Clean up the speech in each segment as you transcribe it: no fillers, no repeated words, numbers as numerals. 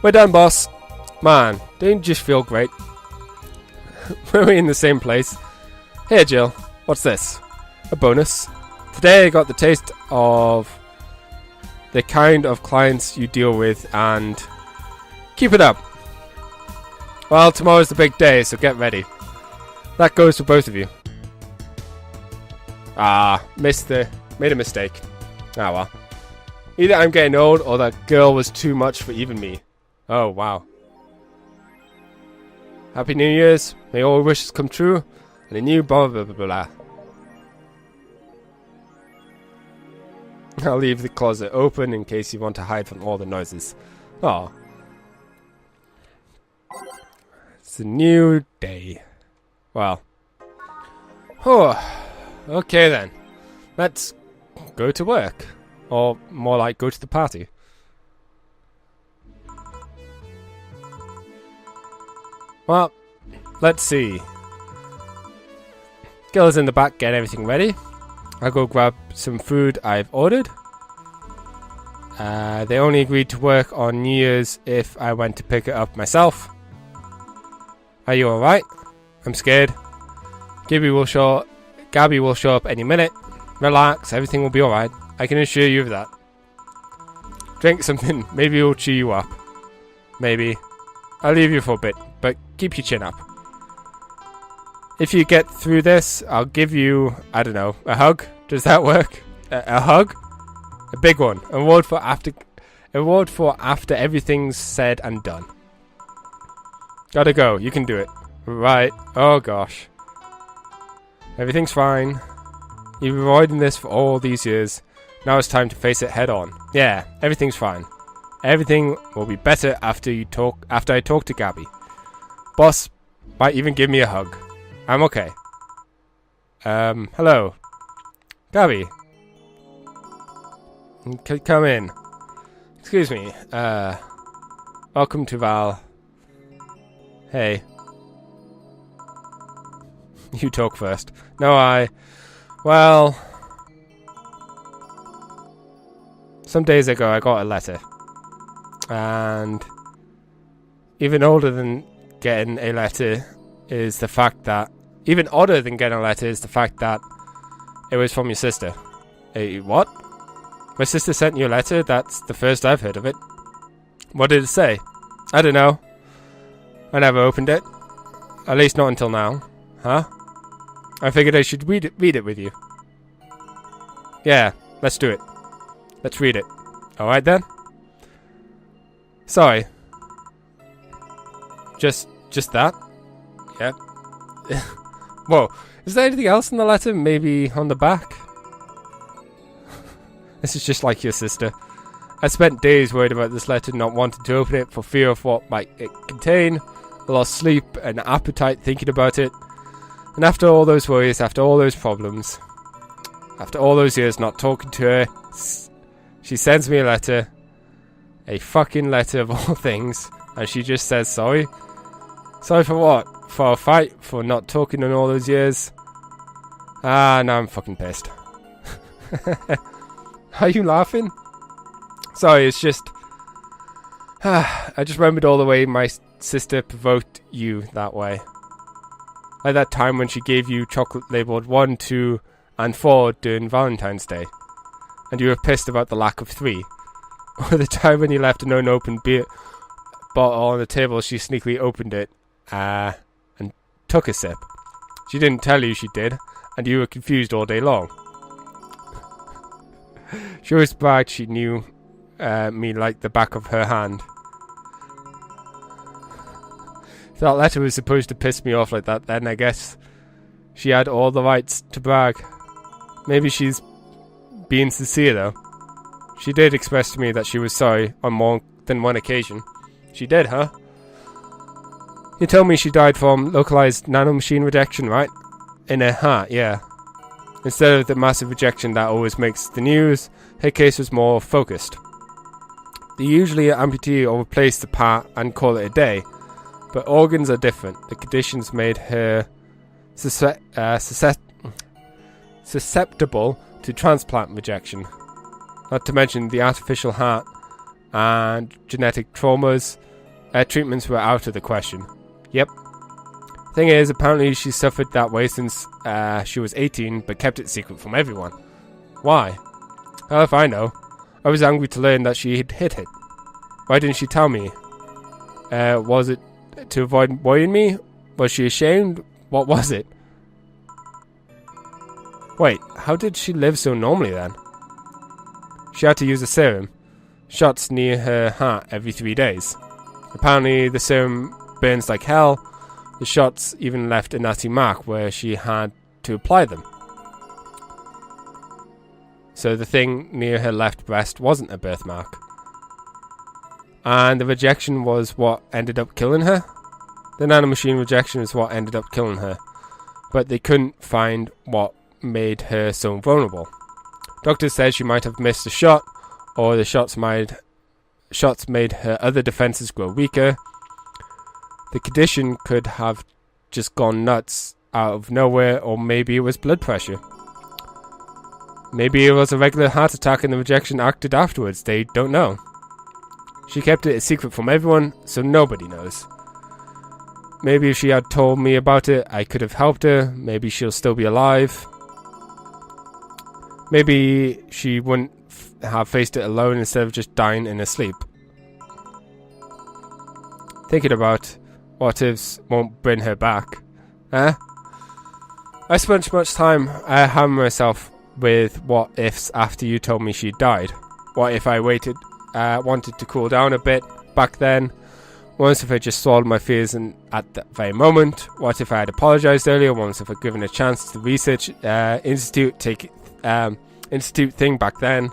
We're done, boss. Man, don't you just feel great? We're in the same place. Here, Jill. What's this? A bonus. Today I got the taste of the kind of clients you deal with, and keep it up. Well, tomorrow's the big day, so get ready. That goes for both of you. Made a mistake. Ah well. Either I'm getting old, or that girl was too much for even me. Oh wow. Happy New Year's. May all wishes come true. And a new blah blah blah blah. I'll leave the closet open in case you want to hide from all the noises. Oh. It's a new day. Well. Oh. Okay then. Let's go to work. Or more like go to the party. Well, let's see. Girls in the back, get everything ready. I'll go grab some food I've ordered. They only agreed to work on New Year's if I went to pick it up myself. Are you alright? I'm scared. Gabby will show up any minute. Relax, everything will be alright. I can assure you of that. Drink something, maybe it'll cheer you up. Maybe. I'll leave you for a bit, but keep your chin up. If you get through this, I'll give you, I don't know, a hug. Does that work? A hug? A big one. Award for after everything's said and done. Gotta go. You can do it. Right. Oh gosh. Everything's fine. You've been avoiding this for all these years. Now it's time to face it head on. Yeah, everything's fine. Everything will be better after I talk to Gabby. Boss might even give me a hug. I'm okay. Hello. Gabby. Come in. Excuse me. Welcome to Val. Hey. You talk first. No, well, some days ago I got a letter. And even older than getting a letter is the fact that, even odder than getting a letter is the fact that it was from your sister. What? My sister sent you a letter? That's the first I've heard of it. What did it say? I don't know. I never opened it. At least not until now. Huh? I figured I should read it with you. Yeah, let's do it. Let's read it. Alright then? Sorry. Just that? Yep. Whoa. Is there anything else in the letter? Maybe on the back? This is just like your sister. I spent days worried about this letter, not wanting to open it for fear of what might it contain. I lost sleep and appetite thinking about it. And after all those worries, after all those problems, after all those years not talking to her, she sends me a letter. A fucking letter of all things. And she just says sorry. Sorry for what? For a fight? For not talking in all those years? Ah, now I'm fucking pissed. Are you laughing? Sorry, it's just... I just remembered all the way my sister provoked you that way. Like that time when she gave you chocolate labelled 1, 2 and 4 during Valentine's Day. And you were pissed about the lack of 3. Or the time when you left an unopened beer bottle on the table, she sneakily opened it and took a sip. She didn't tell you she did, and you were confused all day long. She always bragged she knew me like the back of her hand. That letter was supposed to piss me off like that, then I guess she had all the rights to brag. Maybe she's being sincere though. She did express to me that she was sorry on more than one occasion. She did, huh? You told me she died from localized nanomachine rejection, right? In her heart, yeah. Instead of the massive rejection that always makes the news, her case was more focused. They usually amputee or replace the part and call it a day, but organs are different. The conditions made her susceptible to transplant rejection. Not to mention the artificial heart and genetic traumas Treatments were out of the question. Yep. Thing is, apparently she suffered that way since she was 18, but kept it secret from everyone. Why? Hell if I know. I was angry to learn that she had hit it. Why didn't she tell me? Was it to avoid worrying me? Was she ashamed? What was it? Wait, how did she live so normally then? She had to use a serum. Shots near her heart every 3 days. Apparently the serum burns like hell. The shots even left a nasty mark where she had to apply them. So the thing near her left breast wasn't a birthmark. And the rejection was what ended up killing her? The nanomachine rejection is what ended up killing her. But they couldn't find what made her so vulnerable. Doctors said she might have missed a shot, or the shots made her other defenses grow weaker. The condition could have just gone nuts out of nowhere, or maybe it was blood pressure. Maybe it was a regular heart attack and the rejection acted afterwards. They don't know. She kept it a secret from everyone, so nobody knows. Maybe if she had told me about it, I could have helped her. Maybe she'll still be alive. Maybe she wouldn't have faced it alone instead of just dying in her sleep. Thinking about what ifs won't bring her back. I spent much time hammering myself with what ifs after you told me she died. What if I wanted to cool down a bit back then? What if I just swallowed my fears at that very moment? What if I had apologized earlier? What if I'd given a chance to research institute thing back then?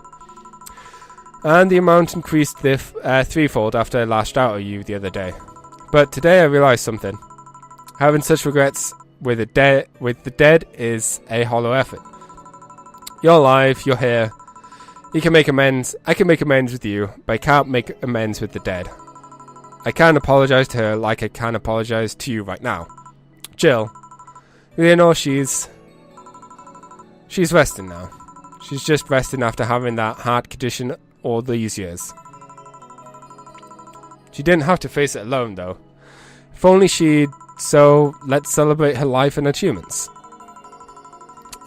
And the amount increased threefold after I lashed out at you the other day. But today I realized something. Having such regrets with the dead is a hollow effort. You're alive, you're here. You can make amends. I can make amends with you, but I can't make amends with the dead. I can't apologize to her like I can apologize to you right now. Jill, you know, she's resting now. She's just resting after having that heart condition all these years. She didn't have to face it alone, though. If only she'd. So let's celebrate her life and achievements.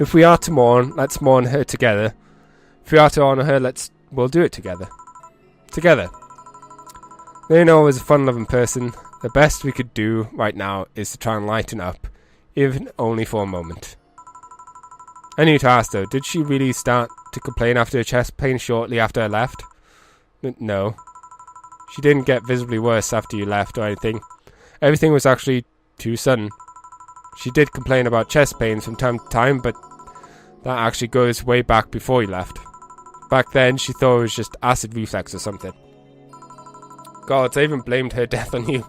If we are to mourn, let's mourn her together. If we are to honor her, we'll do it together. Together. Leonor was a fun-loving person. The best we could do right now is to try and lighten up, even only for a moment. I need to ask though, did she really start to complain after her chest pain shortly after I left? No. She didn't get visibly worse after you left or anything. Everything was actually too sudden. She did complain about chest pains from time to time, but that actually goes way back before you left. Back then, she thought it was just acid reflux or something. God, I even blamed her death on you.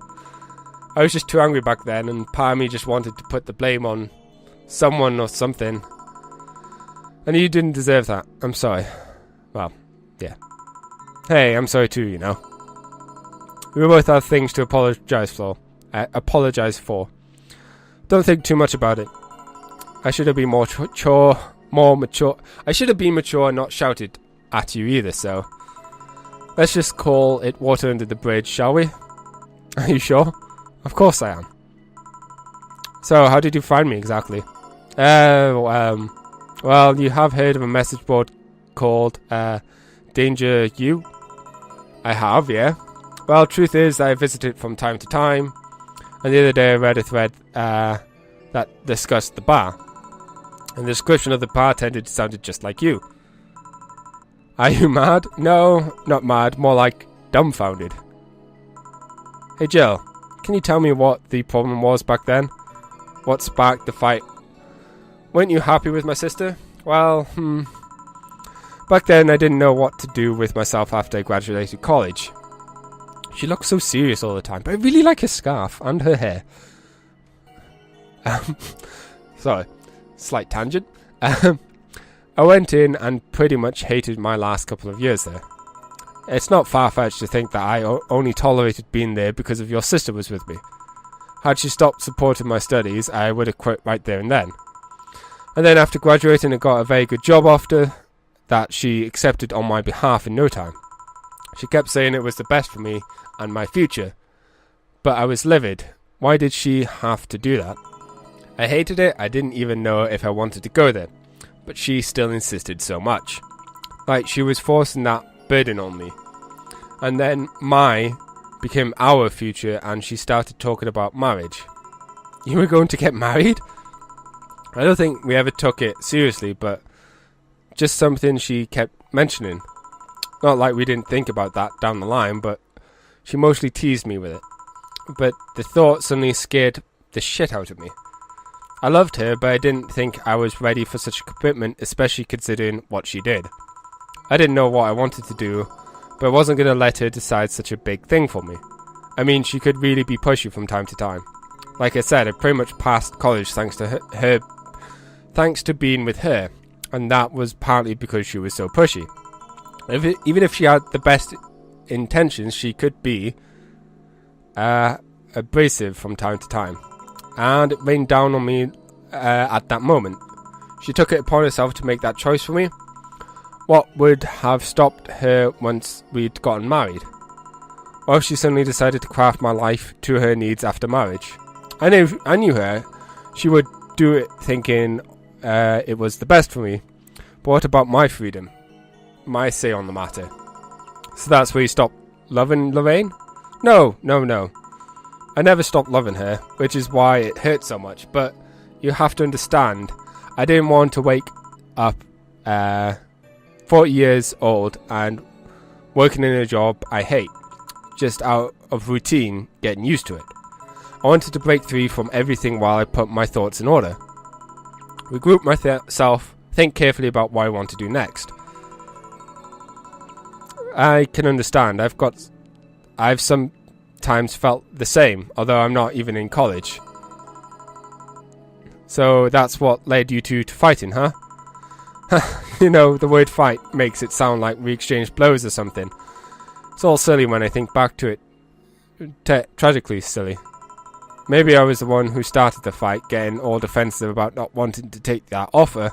I was just too angry back then, and part of me just wanted to put the blame on someone or something. And you didn't deserve that. I'm sorry. Well, yeah. Hey, I'm sorry too, you know. We both have things to apologize for. Don't think too much about it. I should have been more mature. I should have been mature and not shouted at you either, so let's just call it water under the bridge, shall we? Are you sure? Of course I am. So, how did you find me exactly? Well, you have heard of a message board called Danger U? I have, yeah. Well, truth is, I visit it from time to time. And the other day I read a thread that discussed the bar. And the description of the bartender sounded just like you. Are you mad? No, not mad, more like dumbfounded. Hey Jill, can you tell me what the problem was back then? What sparked the fight? Weren't you happy with my sister? Well, back then I didn't know what to do with myself after I graduated college. She looked so serious all the time, but I really like her scarf and her hair. Sorry, slight tangent. I went in and pretty much hated my last couple of years there. It's not far-fetched to think that I only tolerated being there because of your sister was with me. Had she stopped supporting my studies, I would have quit right there and then. And then after graduating, I got a very good job after that she accepted on my behalf in no time. She kept saying it was the best for me and my future. but I was livid. Why did she have to do that? I hated it. I didn't even know if I wanted to go there, but she still insisted so much. Like she was forcing that burden on me. And then became our future, and she started talking about marriage. You were going to get married? I don't think we ever took it seriously, but just something she kept mentioning. Not like we didn't think about that down the line, but she mostly teased me with it. But the thought suddenly scared the shit out of me. I loved her, but I didn't think I was ready for such a commitment, especially considering what she did. I didn't know what I wanted to do, but I wasn't going to let her decide such a big thing for me. I mean, she could really be pushy from time to time. Like I said, I pretty much passed college thanks to her thanks to being with her, and that was partly because she was so pushy. Even if she had the best intentions, she could be abrasive from time to time, and it rained down on me at that moment. She took it upon herself to make that choice for me. What would have stopped her once we'd gotten married? Well, she suddenly decided to craft my life to her needs after marriage. I knew her. She would do it thinking it was the best for me. But what about my freedom? My say on the matter? So that's where you stopped loving Lorraine? No. I never stopped loving her, which is why it hurt so much. But you have to understand, I didn't want to wake up 40 years old and working in a job I hate, just out of routine, getting used to it. I wanted to break free from everything while I put my thoughts in order. Regroup myself, think carefully about what I want to do next. I can understand. I've sometimes felt the same, although I'm not even in college. So that's what led you two to fighting, huh? You know, the word fight makes it sound like we exchanged blows or something. It's all silly when I think back to it. Tragically silly. Maybe I was the one who started the fight, getting all defensive about not wanting to take that offer.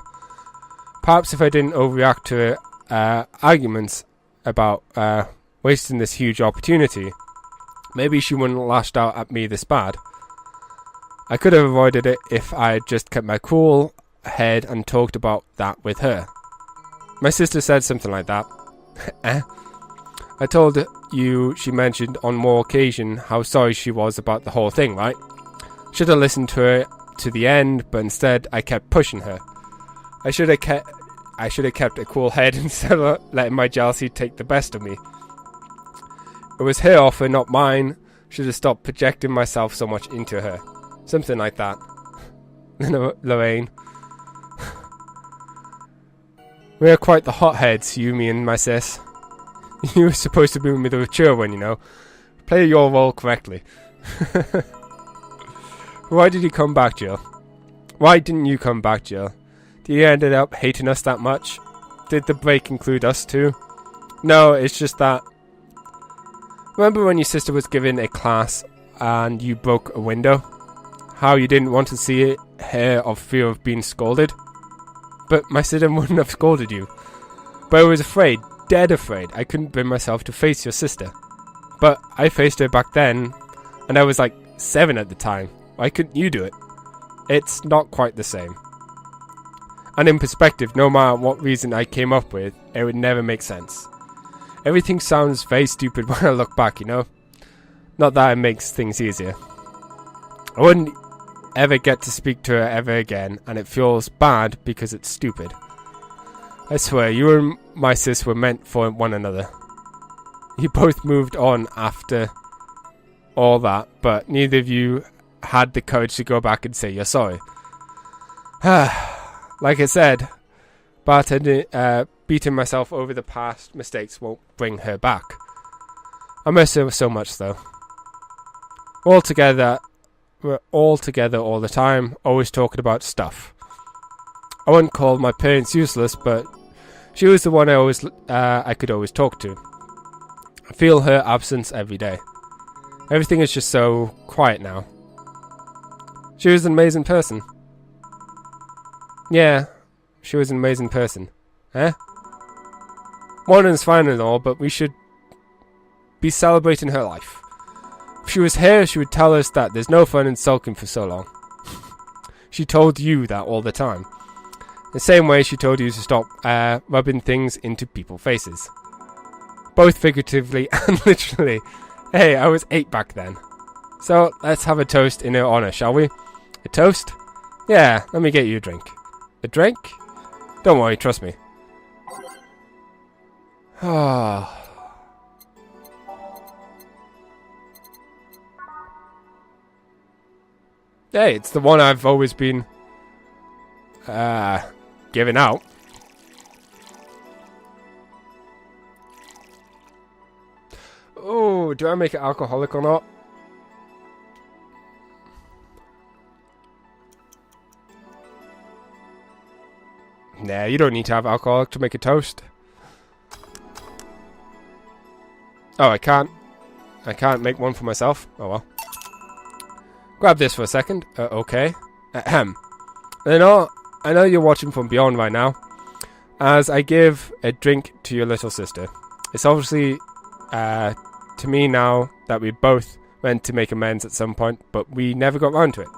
Perhaps if I didn't overreact to arguments about wasting this huge opportunity, maybe she wouldn't have lashed out at me this bad. I could have avoided it if I had just kept my cool head and talked about that with her. My sister said something like that. I told you she mentioned on more occasion how sorry she was about the whole thing, right? Should have listened to her to the end, but instead I kept pushing her. I should have kept a cool head instead of letting my jealousy take the best of me. It was her offer, not mine. Should have stopped projecting myself so much into her. Something like that. Lorraine. We are quite the hotheads, you, me and my sis. You were supposed to be the mature one, you know. Play your role correctly. Why did you come back, Jill? Why didn't you come back, Jill? Did you end up hating us that much? Did the break include us too? No, it's just that... Remember when your sister was giving a class and you broke a window? How you didn't want to see it, her of fear of being scolded? But my sister wouldn't have scolded you. But I was afraid, dead afraid. I couldn't bring myself to face your sister. But I faced her back then, and I was like 7 at the time. Why couldn't you do it? It's not quite the same. And in perspective, no matter what reason I came up with, it would never make sense. Everything sounds very stupid when I look back, you know? Not that it makes things easier. I wouldn't ever get to speak to her ever again, and it feels bad because it's stupid. I swear, you and my sis were meant for one another. You both moved on after all that, but neither of you had the courage to go back and say you're sorry. Like I said, beating myself over the past mistakes won't bring her back. I miss her so much, though. We're all together all the time, always talking about stuff. I wouldn't call my parents useless, but she was the one I could always talk to. I feel her absence every day. Everything is just so quiet now. She was an amazing person. Yeah, she was an amazing person. Morning's fine and all, but we should be celebrating her life. If she was here, she would tell us that there's no fun in sulking for so long. She told you that all the time. The same way she told you to stop rubbing things into people's faces. Both figuratively and literally. Hey, I was 8 back then. So, let's have a toast in her honour, shall we? A toast? Yeah, let me get you a drink. A drink? Don't worry, trust me. Ah. Hey, it's the one I've always been giving out. Oh, do I make it alcoholic or not? Nah, you don't need to have alcohol to make a toast. Oh, I can't make one for myself. Oh well. Grab this for a second. Okay. Ahem. I know you're watching from beyond right now, as I give a drink to your little sister. It's obviously to me now that we both meant to make amends at some point, but we never got round to it.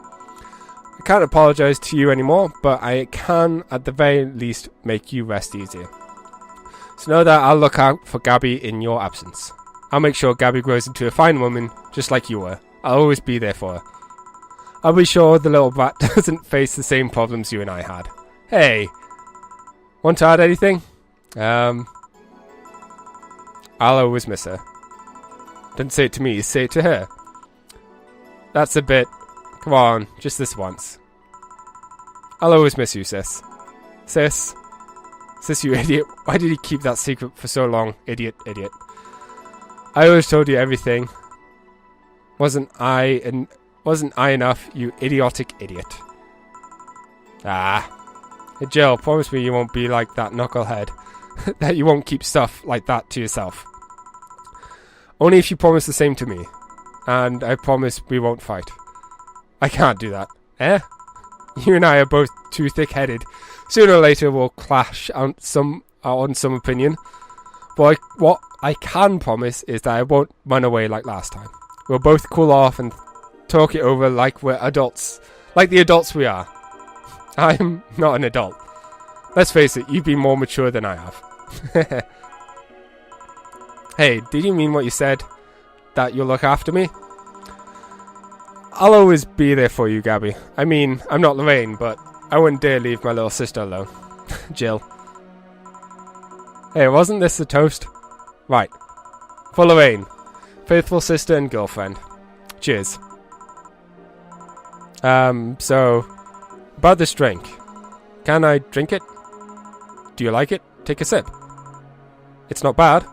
I can't apologise to you anymore, but I can at the very least make you rest easier. So know that I'll look out for Gabby in your absence. I'll make sure Gabby grows into a fine woman, just like you were. I'll always be there for her. I'll be sure the little brat doesn't face the same problems you and I had. Hey, want to add anything? I'll always miss her. Don't say it to me, say it to her. That's a bit... Come on, just this once. I'll always miss you, sis. Sis? Sis, you idiot. Why did you keep that secret for so long? Idiot, idiot. I always told you everything. Wasn't I enough, you idiotic idiot? Ah. Hey, Jill, promise me you won't be like that knucklehead. That you won't keep stuff like that to yourself. Only if you promise the same to me. And I promise we won't fight. I can't do that. Eh? You and I are both too thick-headed. Sooner or later we'll clash on some opinion. But what I can promise is that I won't run away like last time. We'll both cool off and talk it over like we're adults. Like the adults we are. I'm not an adult. Let's face it, you've been more mature than I have. Hey, did you mean what you said? That you'll look after me? I'll always be there for you, Gabby. I mean, I'm not Lorraine, but I wouldn't dare leave my little sister alone. Jill. Hey, wasn't this a toast? Right. For Lorraine. Faithful sister and girlfriend. Cheers. So... About this drink. Can I drink it? Do you like it? Take a sip. It's not bad.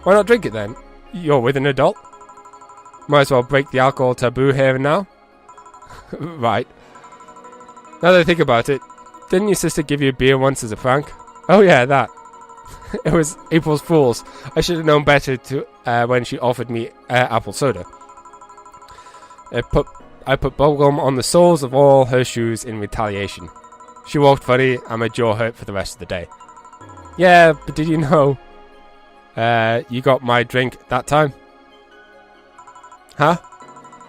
Why not drink it then? You're with an adult. Might as well break the alcohol taboo here and now. Right. Now that I think about it, didn't your sister give you a beer once as a prank? Oh yeah, that. It was April's Fool's. I should have known better to when she offered me apple soda. I put bubblegum on the soles of all her shoes in retaliation. She walked funny and my jaw hurt for the rest of the day. Yeah, but did you know you got my drink that time? Huh?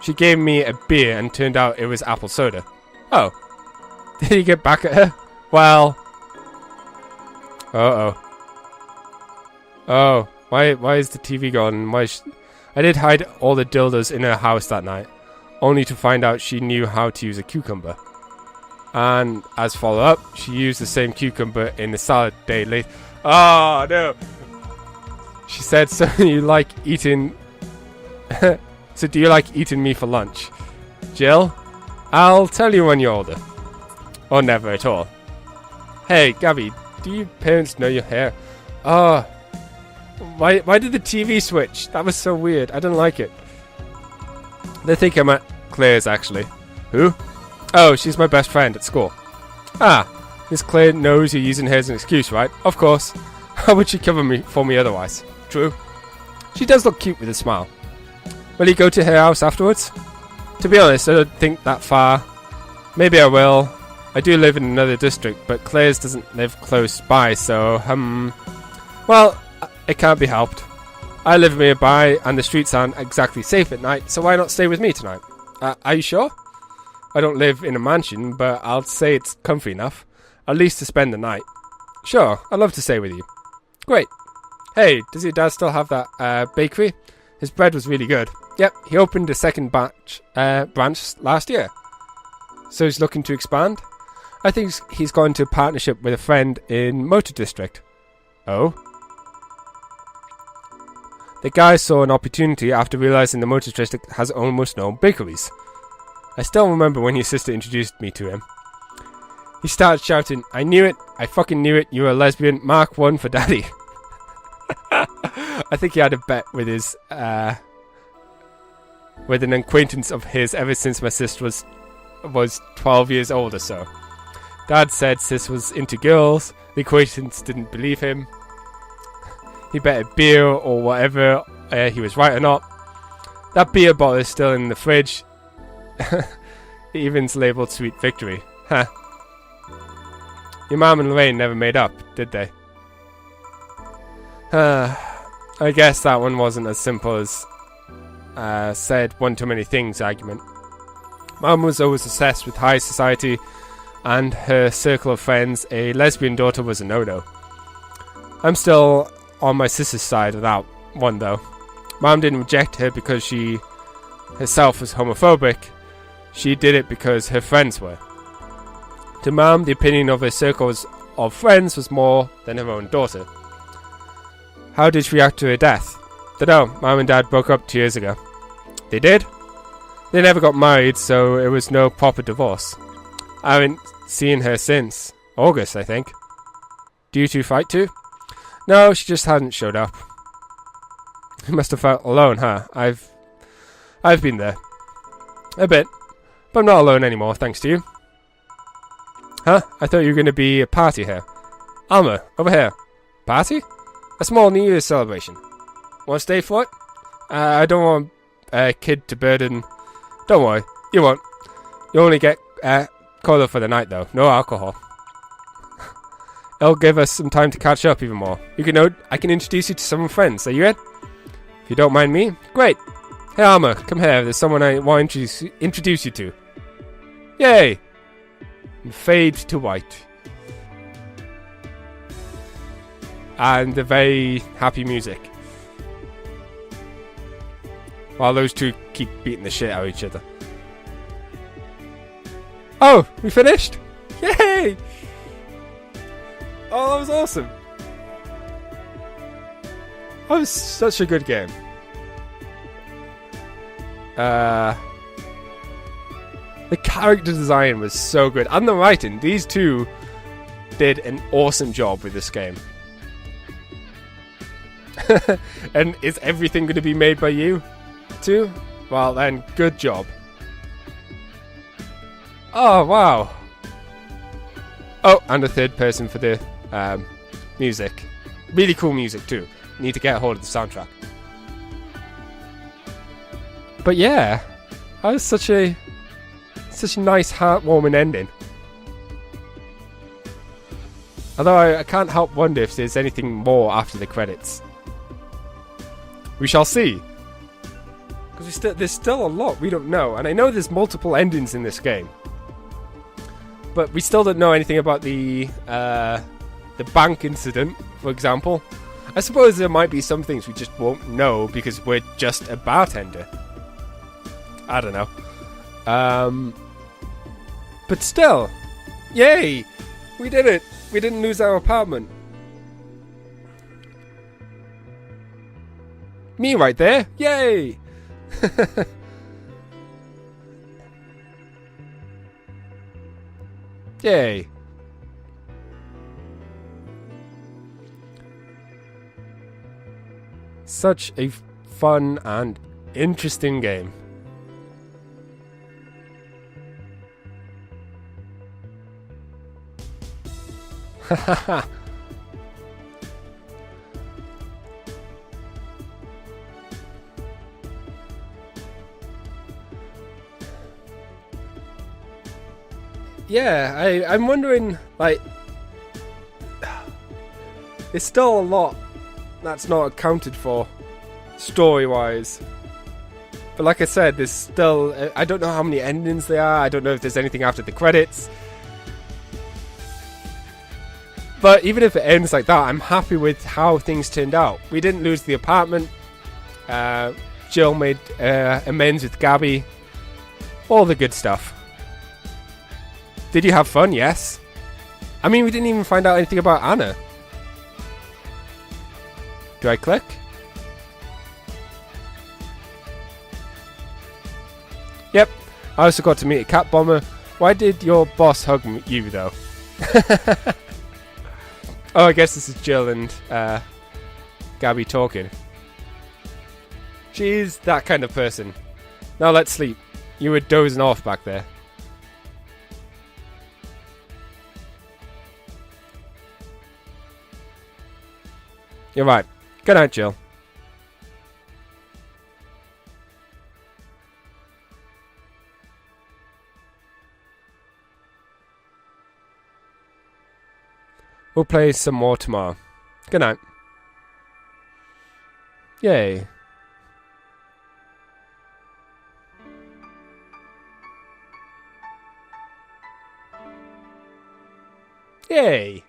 She gave me a beer and turned out it was apple soda. Oh. Did he get back at her? Well. Uh-oh. Oh, why is the TV gone? I did hide all the dildos in her house that night, only to find out she knew how to use a cucumber. And as follow-up, she used the same cucumber in the salad day later. Oh, no. She said, so you like eating... So do you like eating me for lunch? Jill, I'll tell you when you're older. Or never at all. Hey, Gabby, do your parents know you're here? Oh, why did the TV switch? That was so weird. I didn't like it. They think I'm at Claire's, actually. Who? Oh, she's my best friend at school. Ah, Miss Claire knows you're using her as an excuse, right? Of course. How would she cover for me otherwise? True. She does look cute with a smile. Will you go to her house afterwards? To be honest, I don't think that far. Maybe I will. I do live in another district, but Claire's doesn't live close by, so, well, it can't be helped. I live nearby and the streets aren't exactly safe at night, so why not stay with me tonight? Are you sure? I don't live in a mansion, but I'll say it's comfy enough, at least to spend the night. Sure, I'd love to stay with you. Great. Hey, does your dad still have that bakery? His bread was really good. Yep, he opened a second branch last year. So he's looking to expand? I think he's gone to partnership with a friend in Motor District. Oh? The guy saw an opportunity after realising the Motor District has almost no bakeries. I still remember when your sister introduced me to him. He started shouting, I knew it, I fucking knew it, you were a lesbian, Mark 1 for daddy. I think he had a bet with his, with an acquaintance of his ever since my sister was 12 years old or so. Dad said sis was into girls, the acquaintance didn't believe him. He bet a beer or whatever, he was right or not. That beer bottle is still in the fridge. Even's labelled Sweet Victory. Huh. Your mum and Lorraine never made up, did they? I guess that one wasn't as simple as said one too many things argument. Mum was always obsessed with high society and her circle of friends. A lesbian daughter was a no-no. I'm still on my sister's side of that one though. Mum didn't reject her because she herself was homophobic. She did it because her friends were. To Mum, the opinion of her circles of friends was more than her own daughter. How did she react to her death? Dunno, Mum and Dad broke up 2 years ago. They did? They never got married, so it was no proper divorce. I haven't seen her since August, I think. Do you two fight too? No, she just hadn't showed up. You must have felt alone, huh? I've been there. A bit. But I'm not alone anymore, thanks to you. Huh? I thought you were going to be a party here. Alma, over here. Party? A small New Year's celebration. Want to stay for it? I don't want a kid to burden. Don't worry, you won't. You only get cola for the night though. No alcohol. It'll give us some time to catch up even more. I can introduce you to some friends. Are you in? If you don't mind me, great. Hey Alma, come here. There's someone I want to introduce you to. Yay! And fade to white. And the very happy music. While those two keep beating the shit out of each other. Oh, we finished? Yay! Oh, that was awesome. That was such a good game. The character design was so good. And the writing. These two did an awesome job with this game. And is everything going to be made by you too? Well then, good job. Oh, wow. Oh, and a third person for the music. Really cool music too. Need to get a hold of the soundtrack. But yeah, that was such a nice, heartwarming ending. Although I can't help wonder if there's anything more after the credits. We shall see. Because there's still a lot we don't know, and I know there's multiple endings in this game. But we still don't know anything about the bank incident, for example. I suppose there might be some things we just won't know because we're just a bartender. I don't know. But still, yay! We did it! We didn't lose our apartment. Me right there! Yay! Yay! Such a fun and interesting game. Hahaha. Yeah, I'm wondering, like, there's still a lot that's not accounted for story-wise. But like I said, there's still... I don't know how many endings there are. I don't know if there's anything after the credits. But even if it ends like that, I'm happy with how things turned out. We didn't lose the apartment. Jill made amends with Gabby. All the good stuff. Did you have fun? Yes. I mean, we didn't even find out anything about Anna. Do I click? Yep. I also got to meet a cat bomber. Why did your boss hug you, though? Oh, I guess this is Jill and Gabby talking. She's that kind of person. Now let's sleep. You were dozing off back there. You're right. Good night, Jill. We'll play some more tomorrow. Good night. Yay. Yay.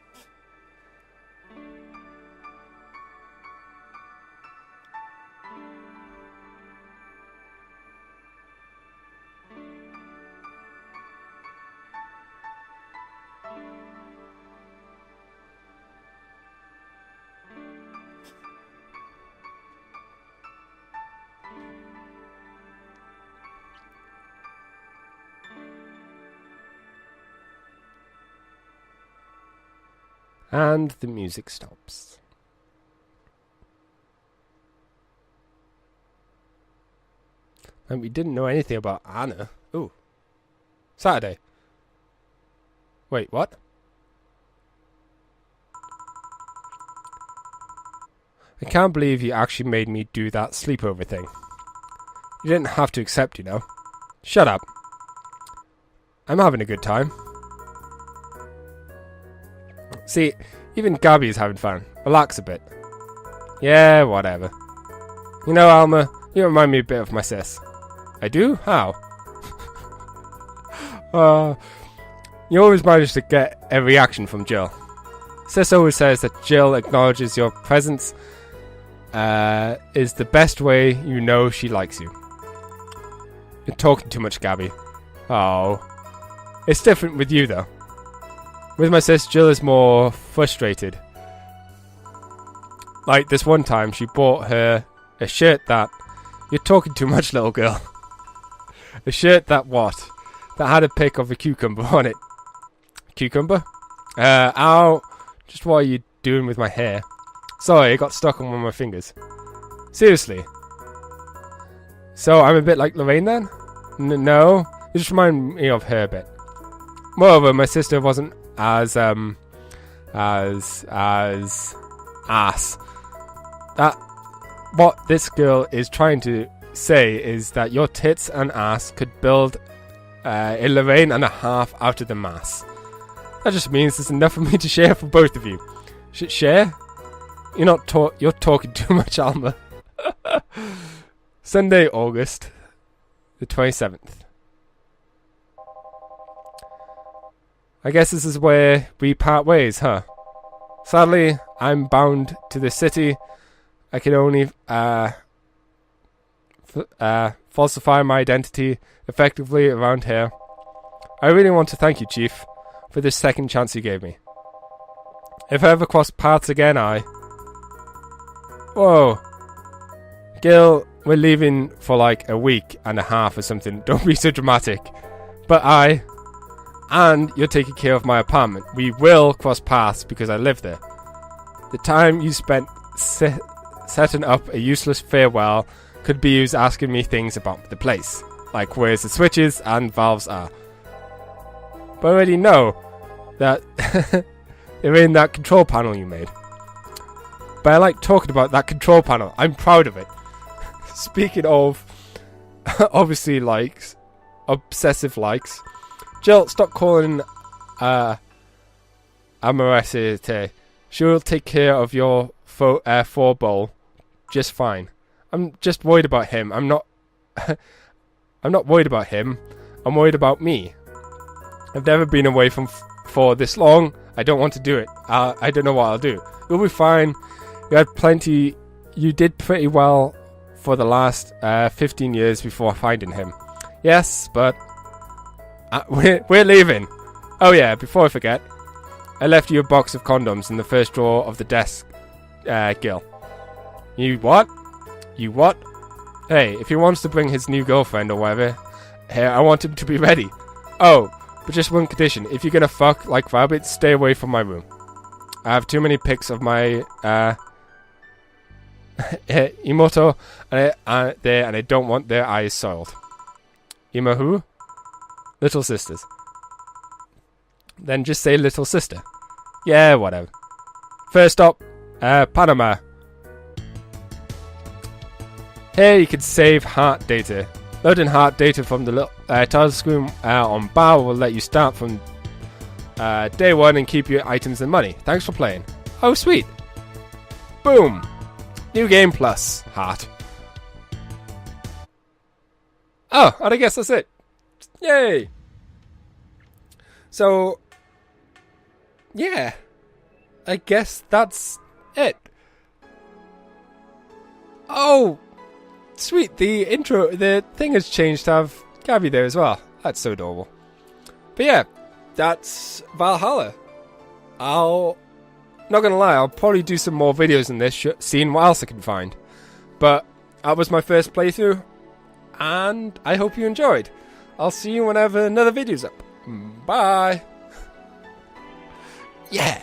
And the music stops. And we didn't know anything about Anna. Ooh. Saturday. Wait, what? I can't believe you actually made me do that sleepover thing. You didn't have to accept, you know. Shut up. I'm having a good time. See, even Gabby is having fun. Relax a bit. Yeah, whatever. You know, Alma, you remind me a bit of my sis. I do? How? You always manage to get a reaction from Jill. Sis always says that Jill acknowledges your presence is the best way you know she likes you. You're talking too much, Gabby. Oh. It's different with you, though. With my sis, Jill is more frustrated. Like this one time, she bought her a shirt that... You're talking too much, little girl. A shirt that what? That had a pic of a cucumber on it. Cucumber? Ow. Just what are you doing with my hair? Sorry, it got stuck on one of my fingers. Seriously. So I'm a bit like Lorraine then? No. You just remind me of her a bit. Moreover, my sister wasn't as ass. That what this girl is trying to say is that your tits and ass could build a Lorraine and a half out of the mass. That just means there's enough for me to share for both of you. Share? You're talking too much, Alma. Sunday, August the 27th. I guess this is where we part ways, huh? Sadly, I'm bound to the city. I can only falsify my identity effectively around here. I really want to thank you, Chief, for this second chance you gave me. If I ever cross paths again, Whoa. Gil, we're leaving for like a week and a half or something. Don't be so dramatic. But and you're taking care of my apartment. We will cross paths because I live there. The time you spent setting up a useless farewell could be used asking me things about the place, like where the switches and valves are. But I already know that they're in that control panel you made. But I like talking about that control panel. I'm proud of it. Speaking of, obviously likes, obsessive likes. Jill, stop calling Amoresite. She'll take care of your 4 bowl just fine. I'm just worried about him. I'm not worried about him. I'm worried about me. I've never been away from for this long. I don't want to do it. I don't know what I'll do. You'll be fine. You did pretty well for the last 15 years before finding him. Yes, but we're leaving. Oh yeah, before I forget, I left you a box of condoms in the first drawer of the desk, Gil. You what? You what? Hey, if he wants to bring his new girlfriend or whatever, hey, I want him to be ready. Oh, but just one condition. If you're gonna fuck like rabbits, stay away from my room. I have too many pics of my Imoto there, and I don't want their eyes soiled. Ima who? Little sisters. Then just say little sister. Yeah, whatever. First stop, Panama. Here you can save heart data. Loading heart data from the title screen on bar will let you start from day one and keep your items and money. Thanks for playing. Oh, sweet. Boom. New game plus heart. Oh, and I guess that's it. Yay. So, yeah. I guess that's it. Oh, sweet. The intro, the thing has changed to have Gabby there as well. That's so adorable. But yeah, that's Valhalla. Not gonna lie, I'll probably do some more videos in this, seeing what else I can find. But that was my first playthrough, and I hope you enjoyed. I'll see you whenever another video's up. Bye. Yeah.